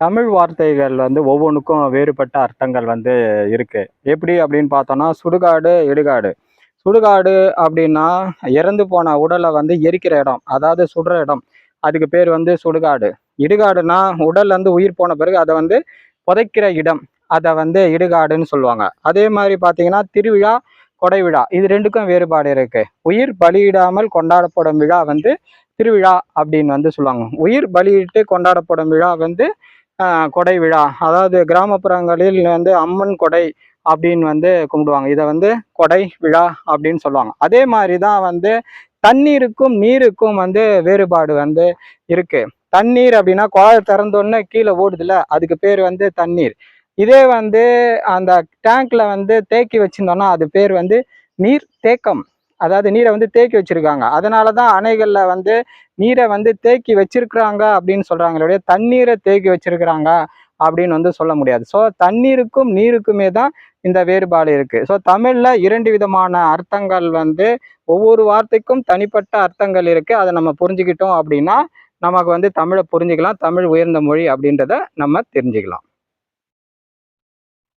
தமிழ் வார்த்தைகள் வந்து ஒவ்வொன்றுக்கும் வேறுபட்ட அர்த்தங்கள் வந்து இருக்கு. எப்படி அப்படின்னு பார்த்தோம்னா, சுடுகாடு, இடுகாடு. சுடுகாடு அப்படின்னா இறந்து போன உடலை வந்து எரிக்கிற இடம், அதாவது சுடுற இடம். அதுக்கு பேர் வந்து சுடுகாடு. இடுகாடுனா உடல் வந்து உயிர் போன பிறகு அதை வந்து புதைக்கிற இடம். அதை வந்து இடுகாடுன்னு சொல்லுவாங்க. அதே மாதிரி பார்த்தீங்கன்னா, திருவிழா, கொடை விழா இது ரெண்டுக்கும் வேறுபாடு இருக்கு. உயிர் பலியிடாமல் கொண்டாடப்படும் விழா வந்து திருவிழா அப்படின்னு வந்து சொல்லுவாங்க. உயிர் பலியிட்டு கொண்டாடப்படும் விழா வந்து கொடை விழா. அதாவது கிராமப்புறங்களில் வந்து அம்மன் கொடை அப்படின்னு வந்து கும்பிடுவாங்க. இதை வந்து கொடை விழா அப்படின்னு சொல்லுவாங்க. அதே மாதிரி தான் வந்து தண்ணீருக்கும் நீருக்கும் வந்து வேறுபாடு வந்து இருக்கு. தண்ணீர் அப்படின்னா குழாய் திறந்தோடனே கீழே ஓடுதுல, அதுக்கு பேர் வந்து தண்ணீர். இதே வந்து அந்த டேங்க்ல வந்து தேக்கி வச்சிருந்தோம்னா அது பேர் வந்து நீர் தேக்கம். அதாவது நீரை வந்து தேக்கி வச்சிருக்காங்க. அதனாலதான் அணைகள்ல வந்து நீரை வந்து தேக்கி வச்சிருக்கிறாங்க அப்படின்னு சொல்றாங்களே, தண்ணீரை தேக்கி வச்சிருக்கிறாங்க அப்படின்னு வந்து சொல்ல முடியாது. ஸோ தண்ணீருக்கும் நீருக்குமே தான் இந்த வேறுபாடு இருக்கு. ஸோ தமிழ்ல 2 விதமான அர்த்தங்கள் வந்து ஒவ்வொரு வார்த்தைக்கும் தனிப்பட்ட அர்த்தங்கள் இருக்கு. அதை நம்ம புரிஞ்சுக்கிட்டோம் அப்படின்னா நமக்கு வந்து தமிழை புரிஞ்சுக்கலாம். தமிழ் உயர்ந்த மொழி அப்படின்றத நம்ம தெரிஞ்சுக்கலாம்.